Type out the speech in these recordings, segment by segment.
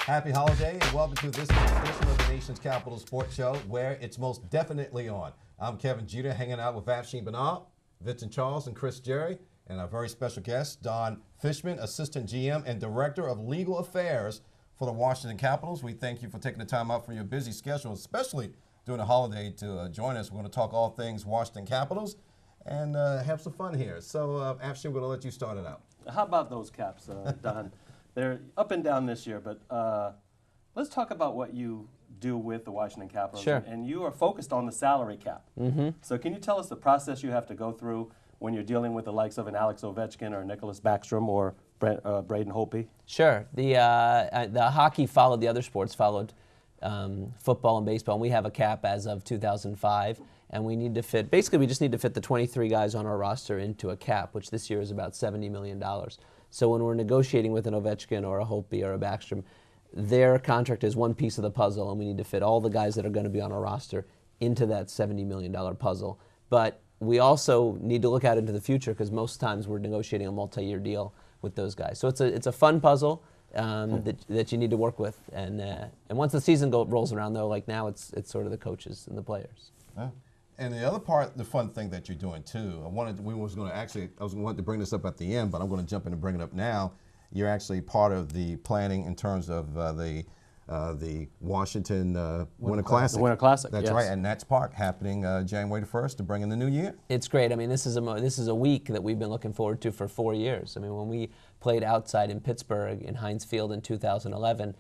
Happy holiday and welcome to this edition of the Nation's Capital Sports Show, where it's most definitely on. I'm Kevin Jeter, hanging out with Afshin Banal, Vincent Charles, and Chris Jerry, and our very special guest, Don Fishman, Assistant GM and Director of Legal Affairs for the Washington Capitals. We thank you for taking the time out from your busy schedule, especially during the holiday, to join us. We're going to talk all things Washington Capitals and have some fun here. So, Afshin, we're going to let you start it out. How about those Caps, Don? They're up and down this year, but let's talk about what you do with the Washington Capitals. Sure. And you are focused on the salary cap. Mm-hmm. So can you tell us the process you have to go through when you're dealing with the likes of an Alex Ovechkin or Nicholas Backstrom or Braden Holtby? Sure. The hockey followed the other sports, followed football and baseball, and we have a cap as of 2005, and we need to fit, basically we just need to fit the 23 guys on our roster into a cap, which this year is about $70 million. So when we're negotiating with an Ovechkin or a Holtby or a Backstrom, their contract is one piece of the puzzle, and we need to fit all the guys that are going to be on our roster into that $70 million puzzle. But we also need to look out into the future, because most times we're negotiating a multi-year deal with those guys. So it's a fun puzzle that you need to work with. And once the season rolls around, though, like now, it's sort of the coaches and the players. Yeah. And the other part, the fun thing that you're doing too, I wanted to bring this up at the end, but I'm going to jump in and bring it up now. You're actually part of the planning in terms of the Washington Winter Classic. The Winter Classic, That's yes. right, at Nats Park, happening January 1st to bring in the new year. It's great. I mean, this is a week that we've been looking forward to for 4 years. I mean, when we played outside in Pittsburgh in Heinz Field in 2011,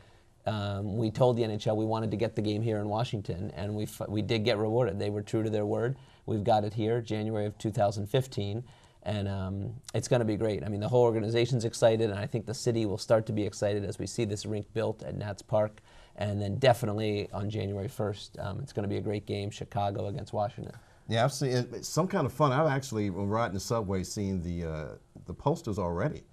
we told the NHL we wanted to get the game here in Washington, and we did get rewarded. They were true to their word. We've got it here, January of 2015, and it's going to be great. I mean, the whole organization's excited, and I think the city will start to be excited as we see this rink built at Nats Park, and then definitely on January 1st, it's going to be a great game, Chicago against Washington. Yeah, I've seen it's some kind of fun. I've actually, when riding the subway, seen the posters already.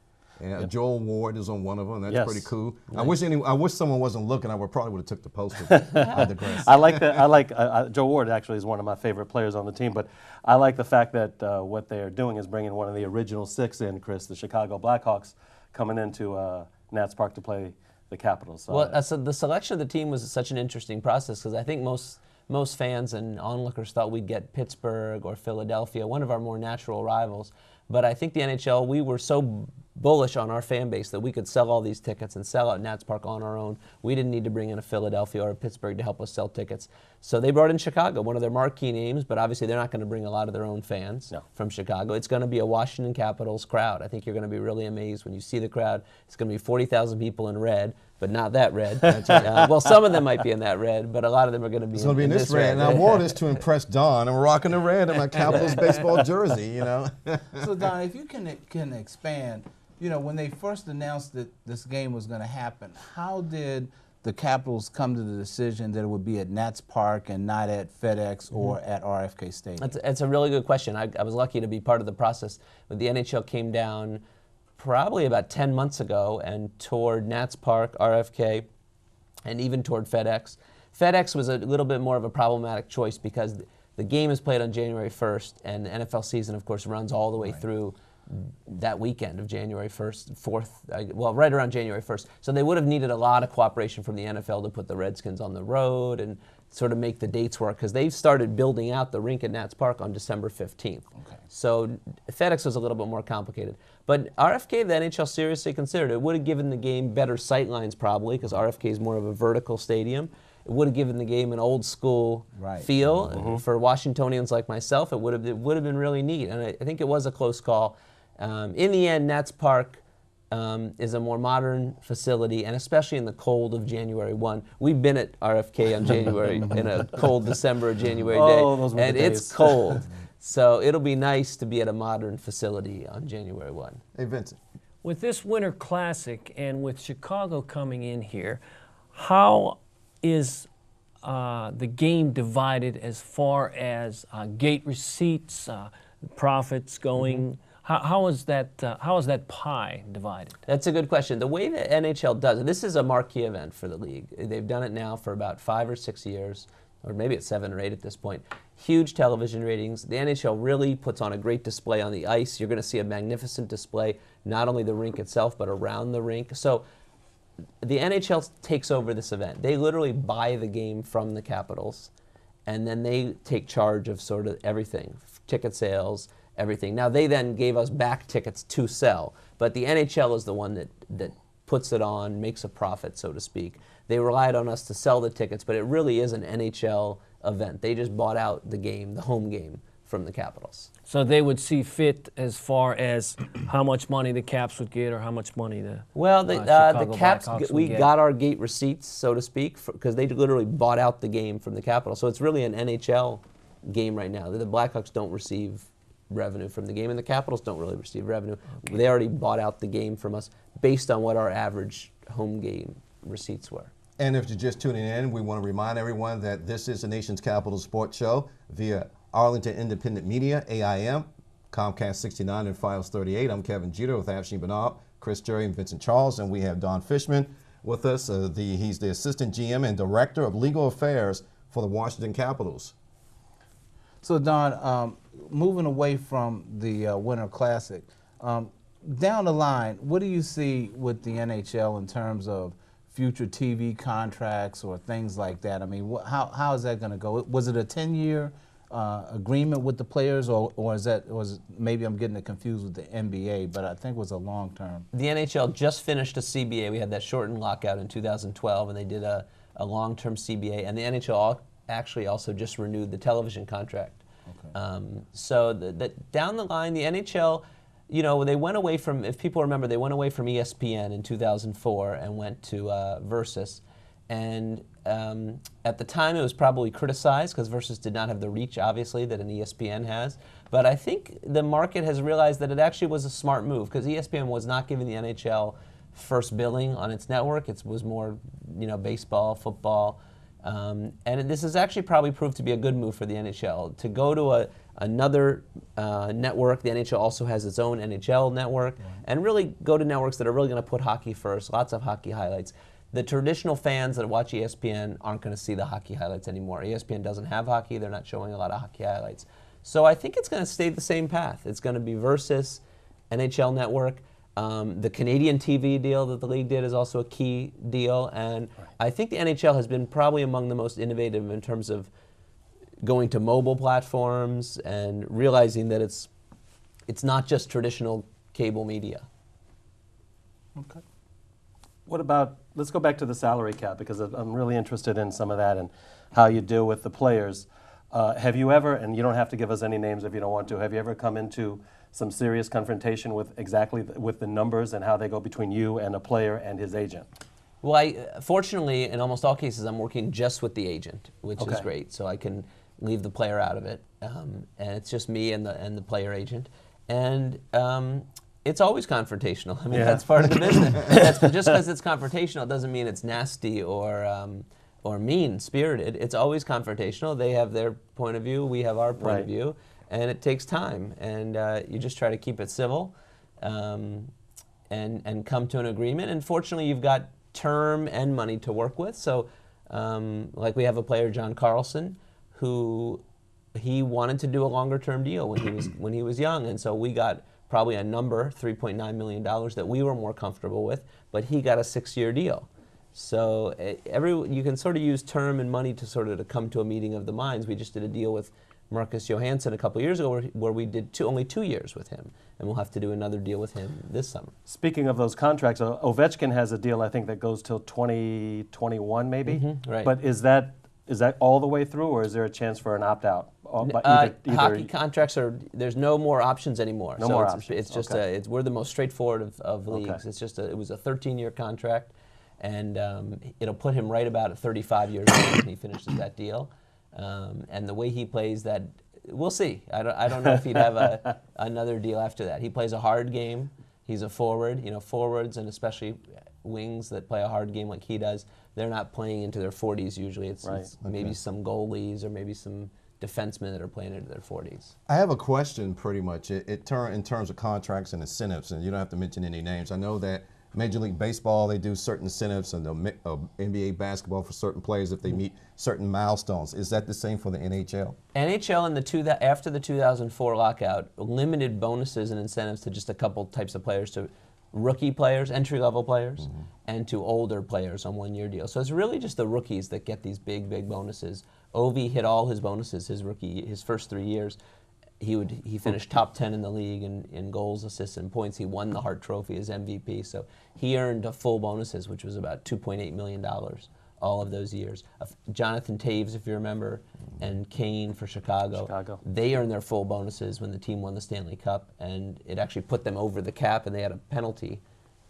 Yeah, yep. Joel Ward is on one of them. That's yes. pretty cool. Nice. I wish someone wasn't looking. probably would have took the poster. I digress. I like Joe Ward actually is one of my favorite players on the team, but I like the fact that what they are doing is bringing one of the original six in, Chris, the Chicago Blackhawks, coming into Nats Park to play the Capitals. Well, so the selection of the team was such an interesting process, because I think most fans and onlookers thought we'd get Pittsburgh or Philadelphia, one of our more natural rivals. But I think the NHL, we were so bullish on our fan base that we could sell all these tickets and sell out Nats Park on our own. We didn't need to bring in a Philadelphia or a Pittsburgh to help us sell tickets. So they brought in Chicago, one of their marquee names, but obviously they're not going to bring a lot of their own fans from Chicago. It's going to be a Washington Capitals crowd. I think you're going to be really amazed when you see the crowd. It's going to be 40,000 people in red, but not that red. Well, some of them might be in that red, but a lot of them are going to be it's going to be in this red. And I wore this to impress Don. I'm rocking the red in my Capitals baseball jersey, you know. So, Don, if you can expand, you know, when they first announced that this game was going to happen, how did the Capitals come to the decision that it would be at Nats Park and not at FedEx or at RFK Stadium? That's a really good question. I was lucky to be part of the process. But the NHL came down probably about 10 months ago and toured Nats Park, RFK, and even toured FedEx. FedEx was a little bit more of a problematic choice because the game is played on January 1st, and the NFL season, of course, runs all the way through that weekend of January 1st, 4th, well, right around January 1st. So they would have needed a lot of cooperation from the NFL to put the Redskins on the road and sort of make the dates work, because they've started building out the rink at Nats Park on December 15th. Okay. So FedEx was a little bit more complicated. But RFK, the NHL seriously considered it. It would have given the game better sight lines probably, because RFK is more of a vertical stadium. It would have given the game an old school feel. For Washingtonians like myself. It would have been really neat, and I think it was a close call. In the end, Nats Park is a more modern facility, and especially in the cold of January 1. We've been at RFK on January, in a cold December or January day, and it's cold. So it'll be nice to be at a modern facility on January 1. Hey, Vincent. With this Winter Classic and with Chicago coming in here, how is the game divided as far as gate receipts, profits going? How is that pie divided? That's a good question. The way the NHL does it, this is a marquee event for the league. They've done it now for about 5 or 6 years, or maybe it's 7 or 8 at this point. Huge television ratings. The NHL really puts on a great display on the ice. You're going to see a magnificent display, not only the rink itself, but around the rink. So the NHL takes over this event. They literally buy the game from the Capitals, and then they take charge of sort of everything, ticket sales, everything. Now, they then gave us back tickets to sell, but the NHL is the one that puts it on, makes a profit, so to speak. They relied on us to sell the tickets, but it really is an NHL event. They just bought out the game, the home game, from the Capitals. So they would see fit as far as how much money the Caps would get or how much money the The Caps, Blackhawks we would get. got our gate receipts, so to speak, because they literally bought out the game from the Capitals. So it's really an NHL game right now. The Blackhawks don't receive revenue from the game, and the Capitals don't really receive revenue. Okay. They already bought out the game from us based on what our average home game receipts were. And if you're just tuning in, we want to remind everyone that this is the nation's capital sports show via Arlington Independent Media, AIM, Comcast 69 and Files 38. I'm Kevin Jeter with Afshin Bernard, Chris Jerry, and Vincent Charles, and we have Don Fishman with us. He's the Assistant GM and Director of Legal Affairs for the Washington Capitals. So Don, moving away from the Winter Classic, down the line, what do you see with the NHL in terms of future TV contracts or things like that? I mean, how is that going to go? Was it a 10-year agreement with the players, or was it maybe I'm getting it confused with the NBA, but I think it was a long term. The NHL just finished a CBA. We had that shortened lockout in 2012, and they did a long-term CBA, and the NHL actually also just renewed the television contract. Okay. So down the line, the NHL, you know, they went away from, if people remember, they went away from ESPN in 2004 and went to Versus. And at the time, it was probably criticized because Versus did not have the reach, obviously, that an ESPN has. But I think the market has realized that it actually was a smart move because ESPN was not giving the NHL first billing on its network. It was more, you know, baseball, football. And this has actually probably proved to be a good move for the NHL. To go to another network, the NHL also has its own NHL network, and really go to networks that are really going to put hockey first, lots of hockey highlights. The traditional fans that watch ESPN aren't going to see the hockey highlights anymore. ESPN doesn't have hockey. They're not showing a lot of hockey highlights. So I think it's going to stay the same path. It's going to be Versus, NHL Network. The Canadian TV deal that the league did is also a key deal. And I think the NHL has been probably among the most innovative in terms of going to mobile platforms and realizing that it's not just traditional cable media. Okay. What about, let's go back to the salary cap, because I'm really interested in some of that and how you deal with the players. Have you ever, and you don't have to give us any names if you don't want to, have you ever come into some serious confrontation with with the numbers and how they go between you and a player and his agent? Well, fortunately, in almost all cases, I'm working just with the agent, which is great. So I can leave the player out of it, and it's just me and the player agent. And it's always confrontational. I mean, that's part of the business. Just because it's confrontational doesn't mean it's nasty or mean-spirited. It's always confrontational. They have their point of view, we have our point of view, and it takes time. And you just try to keep it civil and come to an agreement. And fortunately, you've got term and money to work with. So like we have a player, John Carlson, who he wanted to do a longer-term deal when he was young, and so we got probably a number, $3.9 million, that we were more comfortable with, but he got a 6-year deal. So you can sort of use term and money to sort of come to a meeting of the minds. We just did a deal with Marcus Johansson a couple years ago where we did only 2 years with him, and we'll have to do another deal with him this summer. Speaking of those contracts, Ovechkin has a deal, I think, that goes till 2021 maybe? Right. But is that all the way through, or is there a chance for an opt-out? Hockey contracts there's no more options anymore. No more options. It's just we're the most straightforward of leagues. It's just it was a 13-year contract, and it'll put him right about at 35 years old when he finishes that deal. And the way he plays that, we'll see. I don't know if he'd have another deal after that. He plays a hard game. He's a forward. You know, forwards and especially wings that play a hard game like he does, they're not playing into their 40s usually. It's maybe some goalies or maybe some defensemen that are playing into their 40s. I have a question pretty much in terms of contracts and incentives, and you don't have to mention any names. I know that Major League Baseball, they do certain incentives, and NBA basketball for certain players if they meet certain milestones. Is that the same for the NHL? NHL after the 2004 lockout limited bonuses and incentives to just a couple types of players to rookie players, entry-level players, and to older players on one-year deals. So it's really just the rookies that get these big bonuses. Ovi hit all his bonuses his first 3 years. He finished top 10 in the league in goals, assists, and points. He won the Hart Trophy as MVP. So he earned a full bonuses, which was about $2.8 million all of those years. Jonathan Taves, if you remember, and Kane for Chicago. They earned their full bonuses when the team won the Stanley Cup, and it actually put them over the cap, and they had a penalty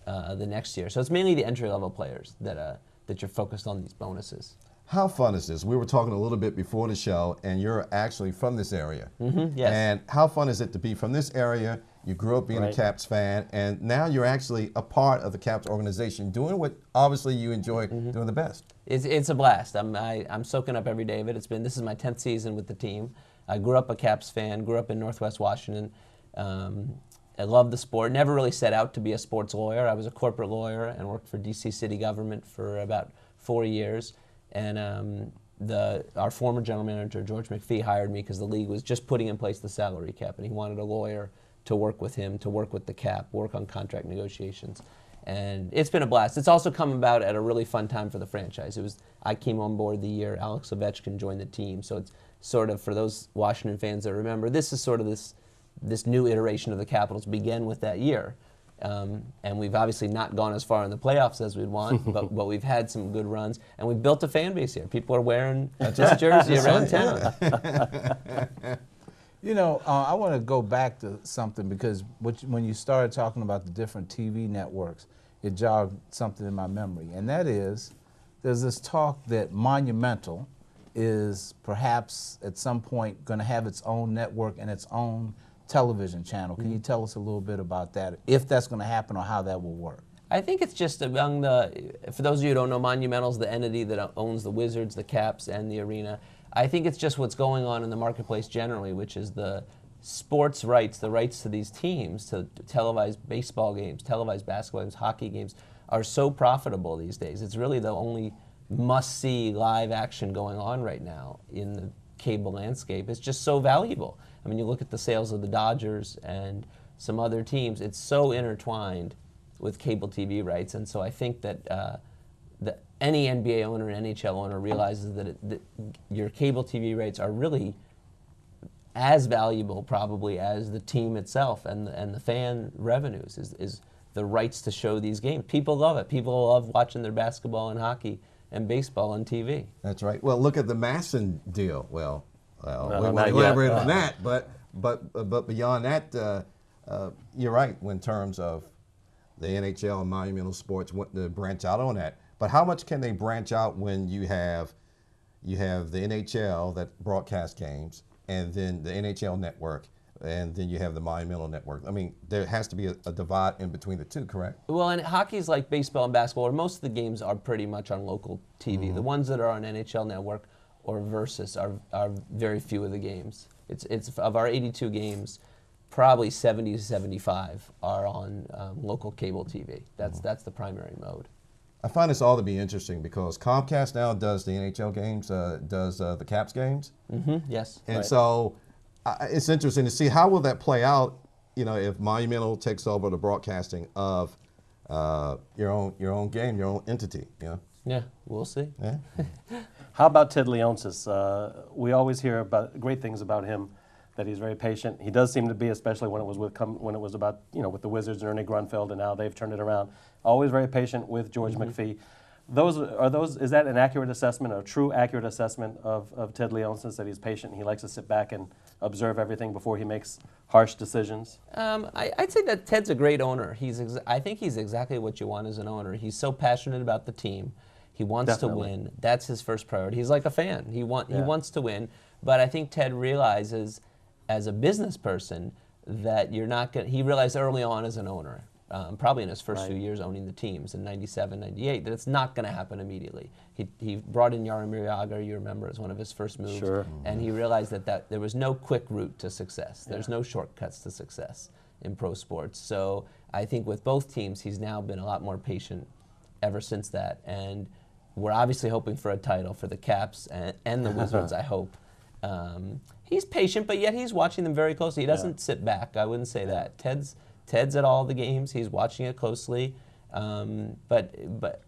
the next year. So it's mainly the entry-level players that you're focused on these bonuses. How fun is this? We were talking a little bit before the show, and you're actually from this area. Yes. And how fun is it to be from this area? You grew up being a Caps fan, and now you're actually a part of the Caps organization, doing what obviously you enjoy doing the best. It's a blast. I'm soaking up every day of it. This is my 10th season with the team. I grew up a Caps fan, grew up in Northwest Washington. I love the sport. Never really set out to be a sports lawyer. I was a corporate lawyer and worked for DC city government for about 4 years. And our former general manager, George McPhee, hired me because the league was just putting in place the salary cap, and he wanted a lawyer to work with him, to work with the cap, work on contract negotiations. And it's been a blast. It's also come about at a really fun time for the franchise. I came on board the year Alex Ovechkin joined the team, so it's sort of, for those Washington fans that remember, this is sort of this new iteration of the Capitals began with that year. And we've obviously not gone as far in the playoffs as we'd want, but we've had some good runs, and we've built a fan base here. People are wearing this jersey around town. You know, I want to go back to something, because when you started talking about the different TV networks, it jogged something in my memory, and that is, there's this talk that Monumental is perhaps at some point going to have its own network and its own television channel. Can you tell us a little bit about that, if that's going to happen or how that will work? I think it's just among for those of you who don't know, Monumental's the entity that owns the Wizards, the Caps, and the arena. I think it's just what's going on in the marketplace generally, which is the sports rights, the rights to these teams, to televise baseball games, televise basketball games, hockey games, are so profitable these days. It's really the only must-see live action going on right now in the cable landscape. It's just so valuable. I mean, you look at the sales of the Dodgers and some other teams, it's so intertwined with cable TV rights. And so I think that any NBA owner and NHL owner realizes that your cable TV rights are really as valuable probably as the team itself, and the fan revenues is the rights to show these games. People love it. People love watching their basketball and hockey and baseball on TV. That's right. Well, look at the Masson deal. Well, we not won't yet. elaborate on that, but beyond that, you're right in terms of the NHL and Monumental Sports want to branch out on that. But how much can they branch out when you have the NHL that broadcast games, and then the NHL network, and then you have the Monumental network? I mean, there has to be a divide in between the two, correct? Well, and hockey's like baseball and basketball, where most of the games are pretty much on local TV. The ones that are on NHL network or Versus are very few of the games. It's of our 82 games, probably 70 to 75 are on local cable TV. That's the primary mode. I find this all to be interesting because Comcast now does the NHL games, does the Caps games. Yes. And so it's interesting to see how will that play out, you know, if Monumental takes over the broadcasting of your own game, your own entity, you know? Yeah, we'll see. Yeah. How about Ted Leonsis? We always hear about great things about him, that he's very patient. He does seem to be, especially when it was about, you know, with the Wizards and Ernie Grunfeld, and now they've turned it around. Always very patient with George McPhee. Is that an accurate assessment, a true accurate assessment of Ted Leonsis, that he's patient and he likes to sit back and observe everything before he makes harsh decisions? I'd say that Ted's a great owner. I think he's exactly what you want as an owner. He's so passionate about the team. He wants to win. That's his first priority. He's like a fan. He wants to win. But I think Ted realizes, as a business person, that you're not going. He realized early on as an owner, probably in his first few years owning the teams in '97, '98, that it's not going to happen immediately. He brought in Jaromir Jagr, you remember, as one of his first moves, and he realized that there was no quick route to success. There's no shortcuts to success in pro sports. So I think with both teams, he's now been a lot more patient ever since that, and we're obviously hoping for a title for the Caps and the Wizards, I hope. He's patient, but yet he's watching them very closely. He doesn't sit back. I wouldn't say that. Ted's Ted's at all the games. He's watching it closely. But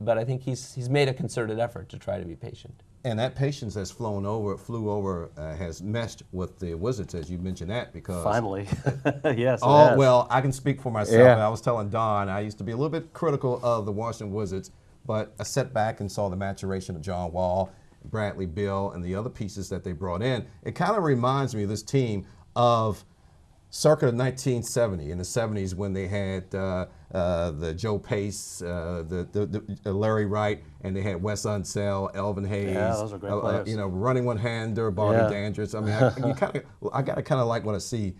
I think he's made a concerted effort to try to be patient. And that patience that's flew over, has meshed with the Wizards, as you mentioned that, because Finally, yes. oh well, I can speak for myself. Yeah. And I was telling Don, I used to be a little bit critical of the Washington Wizards, but I sat back and saw the maturation of John Wall, Bradley Beal, and the other pieces that they brought in. It kind of reminds me of this team of circa 1970, in the 70s, when they had the Joe Pace, the Larry Wright, and they had Wes Unseld, Elvin Hayes. Yeah, those are great players. You know, running one-hander, Bobby Yeah. Dandridge. I mean, I gotta kind of like what I see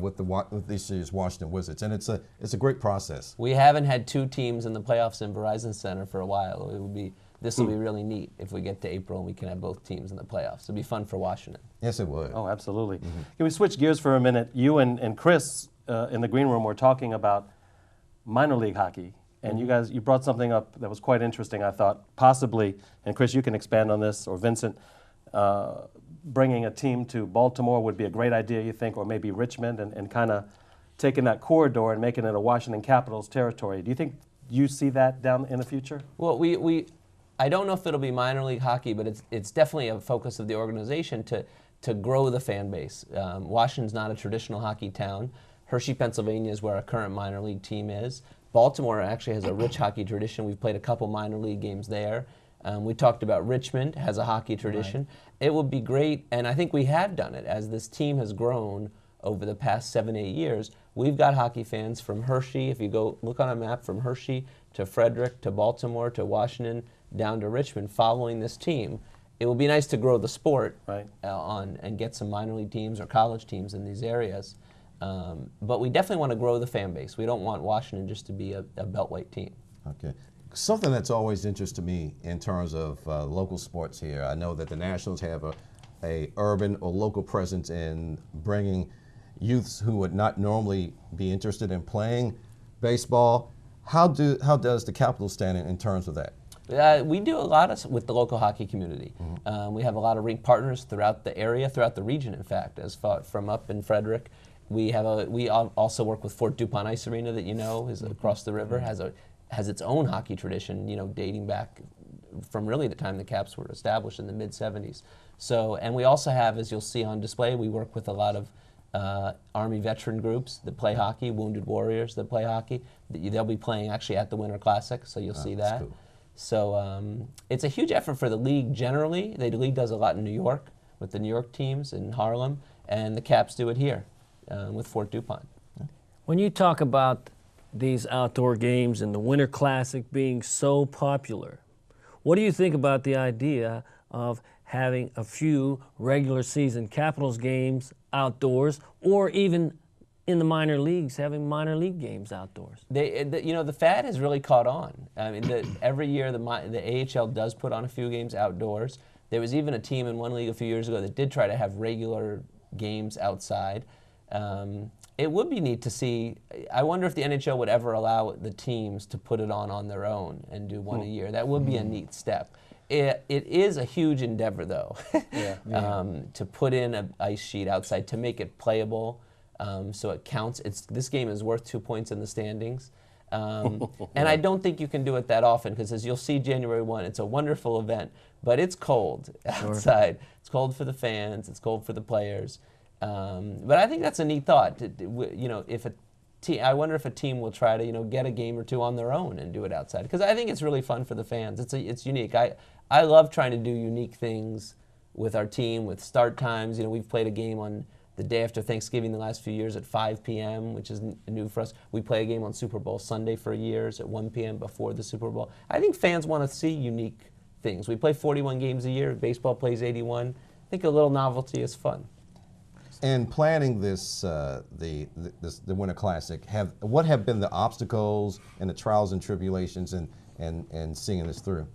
with this year's Washington Wizards, and it's a great process. We haven't had two teams in the playoffs in Verizon Center for a while. This will be really neat if we get to April and we can have both teams in the playoffs. It'll be fun for Washington. Yes, it would. Oh, absolutely. Can we switch gears for a minute? You and Chris in the green room were talking about minor league hockey, and you brought something up that was quite interesting, I thought. Possibly, and Chris, you can expand on this, or Vincent, bringing a team to Baltimore would be a great idea, you think, or maybe Richmond, and kind of taking that corridor and making it a Washington Capitals territory. Do you think you see that down in the future? Well, I don't know if it'll be minor league hockey, but it's definitely a focus of the organization to grow the fan base. Washington's not a traditional hockey town. Hershey, Pennsylvania is where our current minor league team is. Baltimore actually has a rich hockey tradition. We've played a couple minor league games there. We talked about Richmond has a hockey tradition. Right. It would be great, and I think we have done it as this team has grown over the past 7-8 years. We've got hockey fans from Hershey. If you go look on a map, from Hershey to Frederick to Baltimore to Washington down to Richmond following this team. It will be nice to grow the sport and get some minor league teams or college teams in these areas. But we definitely want to grow the fan base. We don't want Washington just to be a beltway team. Okay. Something that's always interested me in terms of local sports here, I know that the Nationals have a urban or local presence in bringing youths who would not normally be interested in playing baseball. How does the Capitals stand in terms of that? We do a lot with the local hockey community. We have a lot of rink partners throughout the area, throughout the region, in fact, as far from up in Frederick. We also work with Fort DuPont Ice Arena, that you know is across the river, has its own hockey tradition, you know, dating back from really the time the Caps were established in the mid-70s. So, and we also have, as you'll see on display, we work with a lot of Army veteran groups that play hockey, Wounded Warriors that play hockey. They'll be playing actually at the Winter Classic, so you'll see that. Cool. So it's a huge effort for the league generally. The league does a lot in New York with the New York teams in Harlem, and the Caps do it here with Fort DuPont. When you talk about these outdoor games and the Winter Classic being so popular, what do you think about the idea of having a few regular season Capitals games outdoors, or even in the minor leagues, having minor league games outdoors? The fad has really caught on. I mean, every year the AHL does put on a few games outdoors. There was even a team in one league a few years ago that did try to have regular games outside. It would be neat to see. I wonder if the NHL would ever allow the teams to put it on their own and do one a year. That would be a neat step. It is a huge endeavor, though, to put in an ice sheet outside to make it playable. So it counts. This game is worth 2 points in the standings. And I don't think you can do it that often, because as you'll see January 1, it's a wonderful event, but it's cold outside. It's cold for the fans. It's cold for the players. But I think that's a neat thought. You know, I wonder if a team will try to, get a game or two on their own and do it outside, because I think it's really fun for the fans. It's unique. I love trying to do unique things with our team, with start times. We've played a game on the day after Thanksgiving the last few years at 5 p.m., which is new for us. We play a game on Super Bowl Sunday for years at 1 p.m. before the Super Bowl. I think fans want to see unique things. We play 41 games a year. Baseball plays 81. I think a little novelty is fun. In planning this, the Winter Classic, what have been the obstacles and the trials and tribulations and seeing this through?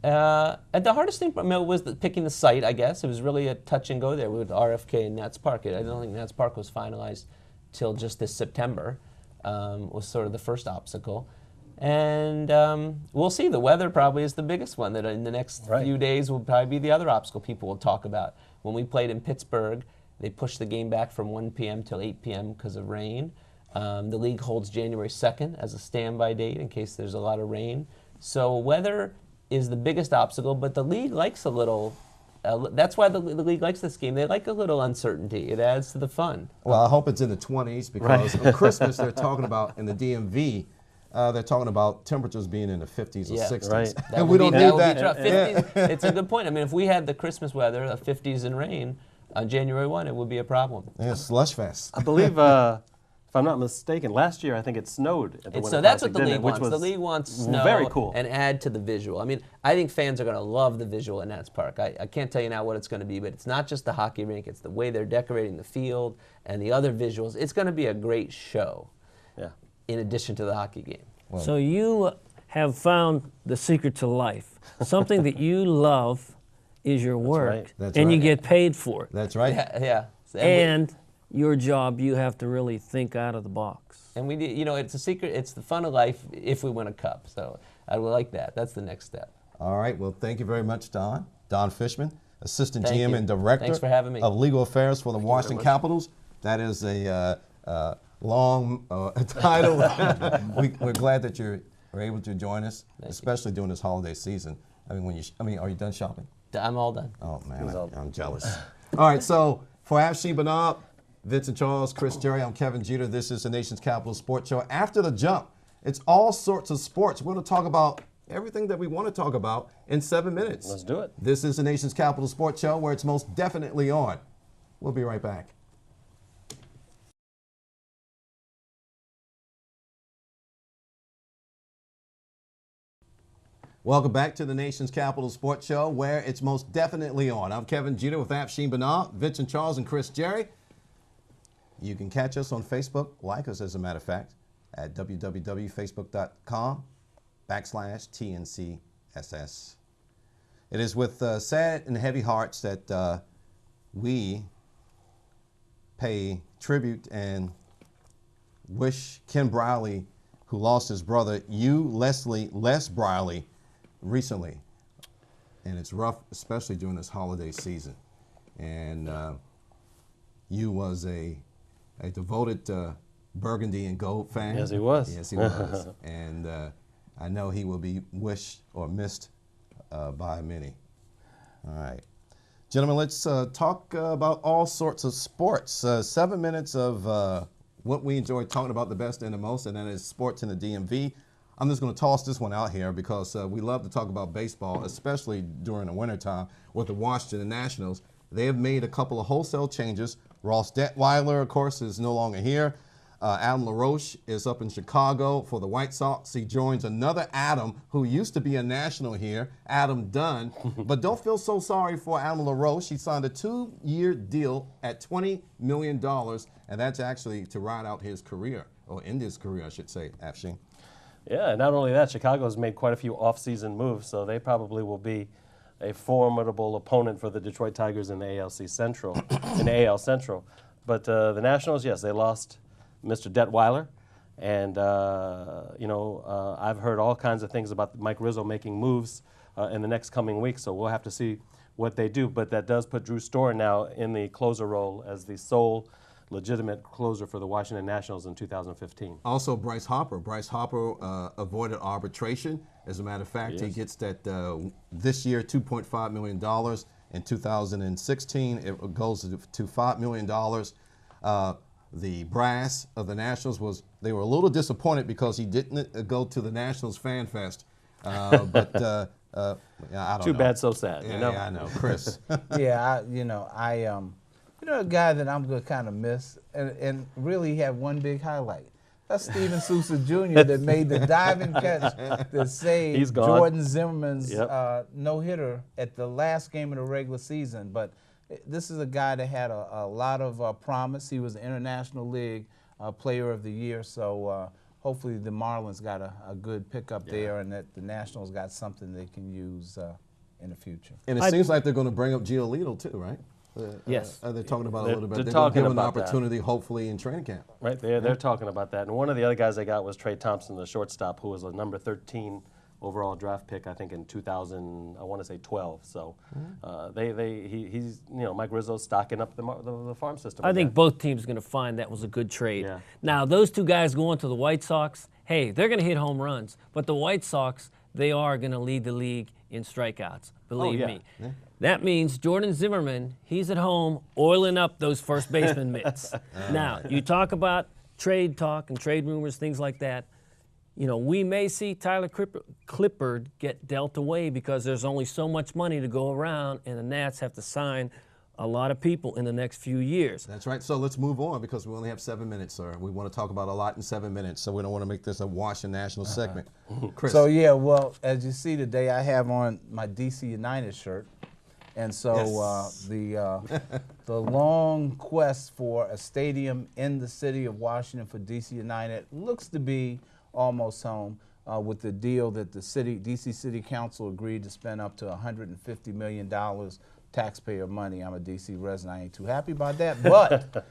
The hardest thing was picking the site, I guess. It was really a touch and go there with RFK and Nats Park. I don't think Nats Park was finalized till just this September, was sort of the first obstacle. And we'll see. The weather probably is the biggest one, that in the next few days will probably be the other obstacle people will talk about. When we played in Pittsburgh, they pushed the game back from 1 p.m. till 8 p.m. because of rain. The league holds January 2nd as a standby date in case there's a lot of rain. So weather is the biggest obstacle, but the league likes a little. That's why the league likes this game. They like a little uncertainty. It adds to the fun. Well, I hope it's in the 20s because on Christmas they're talking about in the DMV. They're talking about temperatures being in the 50s or 60s. Right. And we don't need that. 50s, it's a good point. I mean, if we had the Christmas weather, the 50s and rain, on January 1, it would be a problem. Yeah, slush fest. I believe, if I'm not mistaken, last year I think it snowed at the Winter So that's Classic, what the didn't league it? Which wants. The was league wants snow very cool. and add to the visual. I mean, I think fans are going to love the visual at Nats Park. I can't tell you now what it's going to be, but it's not just the hockey rink. It's the way they're decorating the field and the other visuals. It's going to be a great show. Yeah. In addition to the hockey game. So you have found the secret to life. Something that you love is your work, right. That's and you right. get paid for it. That's right. Yeah. And your job, you have to really think out of the box. And we, it's a secret. It's the fun of life if we win a cup. So I would like that. That's the next step. All right. Well, thank you very much, Don. Don Fishman, Assistant Thank GM you. and Director Thanks for having me. of Legal Affairs for the very Washington much. Capitals. That is a long title. We're glad that you were able to join us, especially during this holiday season. I mean, are you done shopping? I'm all done. Oh man, I'm jealous. All right, so for Afshin Bernard, Vincent Charles, Chris Jerry, I'm Kevin Jeter. This is the Nation's Capital Sports Show. After the jump, it's all sorts of sports. We're going to talk about everything that we want to talk about in 7 minutes. Let's do it. This is the Nation's Capital Sports Show, where it's most definitely on. We'll be right back. Welcome back to the Nation's Capital Sports Show, where it's most definitely on. I'm Kevin Jeter with Afshin Bernard, Vincent Charles, and Chris Jerry. You can catch us on Facebook, like us as a matter of fact, at www.facebook.com/TNCSS. It is with sad and heavy hearts that we pay tribute and wish Ken Briley, who lost his brother, Les Briley, recently. And it's rough, especially during this holiday season. And you was a devoted Burgundy and Gold fan. Yes, he was. Yes, he was. And I know he will be wished or missed by many. All right. Gentlemen, let's talk about all sorts of sports. 7 minutes of what we enjoy talking about the best and the most, and that is sports in the DMV. I'm just going to toss this one out here because we love to talk about baseball, especially during the wintertime with the Washington Nationals. They have made a couple of wholesale changes. Ross Detweiler, of course, is no longer here. Adam LaRoche is up in Chicago for the White Sox. He joins another Adam who used to be a National here, Adam Dunn. But don't feel so sorry for Adam LaRoche. He signed a 2-year deal at $20 million, and that's actually to ride out his career, or end his career, I should say, Afshin. Yeah, and not only that, Chicago's made quite a few off-season moves, so they probably will be a formidable opponent for the Detroit Tigers in the ALC Central, in the AL Central. But the Nationals, yes, they lost Mr. Detweiler, and I've heard all kinds of things about Mike Rizzo making moves in the next coming weeks, so we'll have to see what they do. But that does put Drew Storer now in the closer role as the sole legitimate closer for the Washington Nationals in 2015. Also, Bryce Harper. Bryce Harper avoided arbitration. As a matter of fact, he gets that this year $2.5 million. In 2016, it goes to $5 million. The brass of the Nationals they were a little disappointed because he didn't go to the Nationals Fan Fest. Yeah, I don't Too know. bad, so sad. Yeah, you know? yeah, I know, Chris. Yeah, a guy that I'm going to kind of miss and really have one big highlight. That's Steven Sousa Jr. that made the diving catch that saved He's gone. Jordan Zimmerman's Yep. no-hitter at the last game of the regular season. But this is a guy that had a lot of promise. He was the International League Player of the Year, so hopefully the Marlins got a good pickup there and that the Nationals got something they can use in the future. And it seems like they're going to bring up Giolito too, right? Yes. They're talking about They're- a little bit. they're They're going to talking give an about that. opportunity, hopefully, in training camp. Right, they're talking about that. And one of the other guys they got was Trey Thompson, the shortstop, who was a number 13 overall draft pick, I think in 2000, I want to say 12. So he's, Mike Rizzo's stocking up the farm system. I think both teams are going to find that was a good trade. Yeah. Now, those two guys going to the White Sox, hey, they're going to hit home runs. But the White Sox, they are going to lead the league in strikeouts, believe me. Yeah. That means Jordan Zimmerman, he's at home oiling up those first baseman mitts. Now, you talk about trade talk and trade rumors, things like that. We may see Tyler Clippard get dealt away because there's only so much money to go around, and the Nats have to sign a lot of people in the next few years. That's right. So let's move on because we only have 7 minutes, sir. We want to talk about a lot in 7 minutes, so we don't want to make this a Washington National segment. Chris. So, yeah, well, as you see today, I have on my DC United shirt. And so yes. The long quest for a stadium in the city of Washington for DC United looks to be almost home with the deal that the DC City Council agreed to spend up to $150 million taxpayer money. I'm a DC resident. I ain't too happy about that, but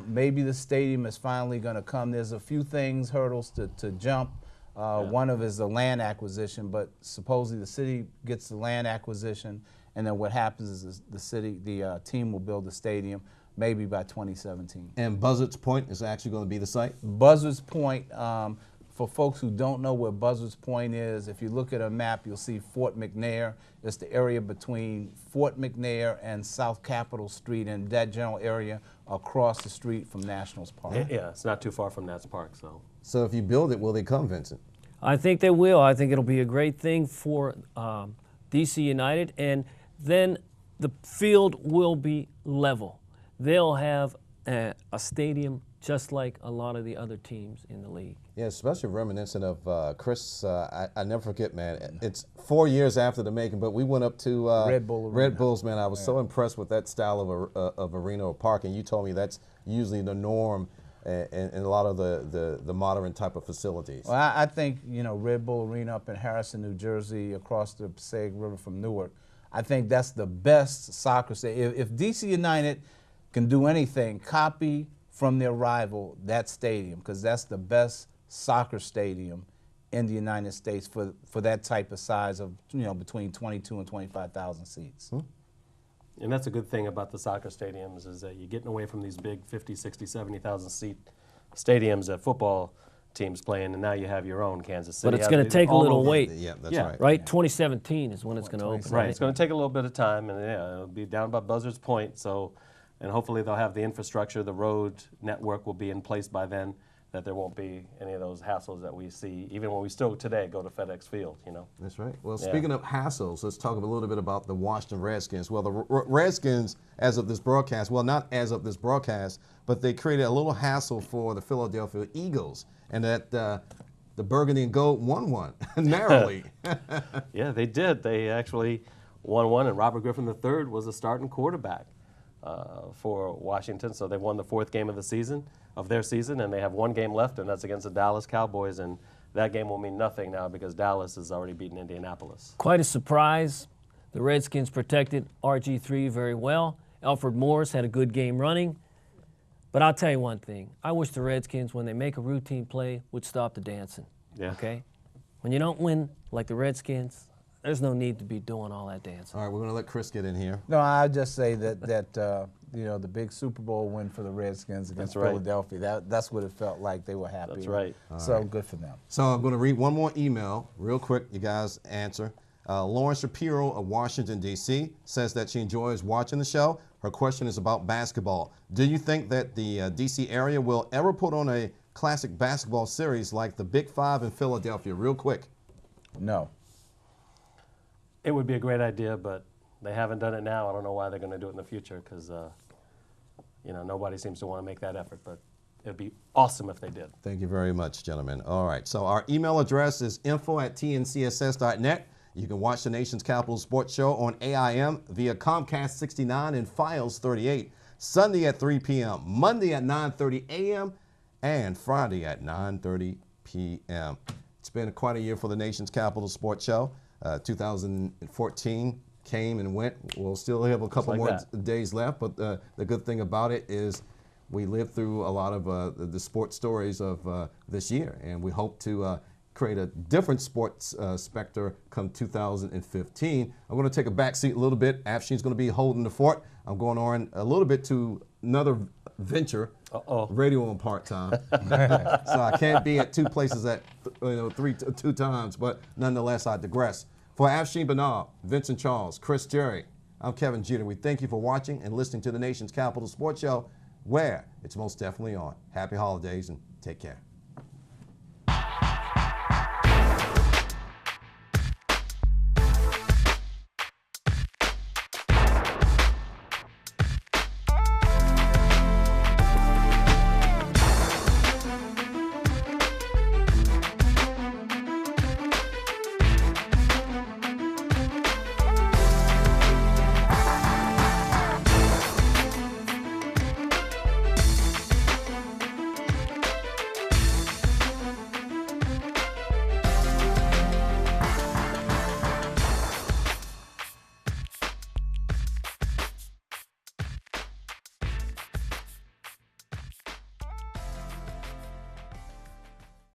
maybe the stadium is finally going to come. There's a few things, hurdles to jump. One of is the land acquisition, but supposedly the city gets the land acquisition, and then what happens is the team will build the stadium maybe by 2017. And Buzzards Point is actually going to be the site? Buzzards Point, for folks who don't know where Buzzards Point is, if you look at a map, you'll see Fort McNair. It's the area between Fort McNair and South Capitol Street, and that general area across the street from Nationals Park. Yeah, it's not too far from Nats Park. So if you build it, will they come, Vincent? I think they will. I think it'll be a great thing for DC United, and then the field will be level. They'll have a stadium just like a lot of the other teams in the league. Yeah, especially reminiscent of Chris. I never forget, man. It's 4 years after the making, but we went up to Red Bulls, man. I was so impressed with that style of arena or park, and you told me that's usually the norm in a lot of the modern type of facilities. Well, I think, Red Bull Arena up in Harrison, New Jersey, across the Passaic River from Newark, I think that's the best soccer stadium. If DC United can do anything, copy from their rival that stadium, because that's the best soccer stadium in the United States for that type of size of, between 22 and 25,000 seats. And that's a good thing about the soccer stadiums is that you're getting away from these big 50, 60, 70,000 seat stadiums that football teams playing, and now you have your own Kansas City. But it's going to take a little wait. Yeah, that's right. Right, 2017 is when it's going to open. Right, it's going to take a little bit of time, and it'll be down by Buzzards Point. So, and hopefully they'll have the infrastructure, the road network will be in place by then, that there won't be any of those hassles that we see, even when we still today go to FedEx Field, That's right. Well, speaking of hassles, let's talk a little bit about the Washington Redskins. Well, the Redskins, as of this broadcast, well, not as of this broadcast, but they created a little hassle for the Philadelphia Eagles, and that the Burgundy and Gold won one narrowly. Yeah, they did. They actually won one, and Robert Griffin III was the starting quarterback for Washington. So they won the 4th game of their season, and they have 1 game left, and that's against the Dallas Cowboys. And that game will mean nothing now because Dallas has already beaten Indianapolis. Quite a surprise. The Redskins protected RG3 very well. Alfred Morris had a good game running. But I'll tell you one thing. I wish the Redskins, when they make a routine play, would stop the dancing. Yeah. Okay? When you don't win like the Redskins, there's no need to be doing all that dancing. All right, we're going to let Chris get in here. No, I'll just say that the big Super Bowl win for the Redskins against Philadelphia, that's what it felt like. They were happy. That's right. So good for them. So I'm going to read one more email real quick. You guys answer. Lauren Shapiro of Washington, D.C. says that she enjoys watching the show. Her question is about basketball. Do you think that the D.C. area will ever put on a classic basketball series like the Big Five in Philadelphia? Real quick. No. It would be a great idea, but they haven't done it now. I don't know why they're going to do it in the future because, nobody seems to want to make that effort. But it would be awesome if they did. Thank you very much, gentlemen. All right, so our email address is info@tncss.net. You can watch the Nation's Capital Sports Show on AIM via Comcast 69 and Files 38, Sunday at 3 p.m., Monday at 9:30 a.m., and Friday at 9:30 p.m. It's been quite a year for the Nation's Capital Sports Show. 2014 came and went. We'll still have a couple more days left, but the good thing about it is we lived through a lot of the sports stories of this year, and we hope to create a different sports specter come 2015. I'm going to take a back seat a little bit. Afshin's going to be holding the fort. I'm going on a little bit to another venture, radio on part-time. So I can't be at two places at two times, but nonetheless, I digress. For Afshin Bernard, Vincent Charles, Chris Jerry, I'm Kevin Jeter. We thank you for watching and listening to the nation's capital sports show, where it's most definitely on. Happy holidays and take care.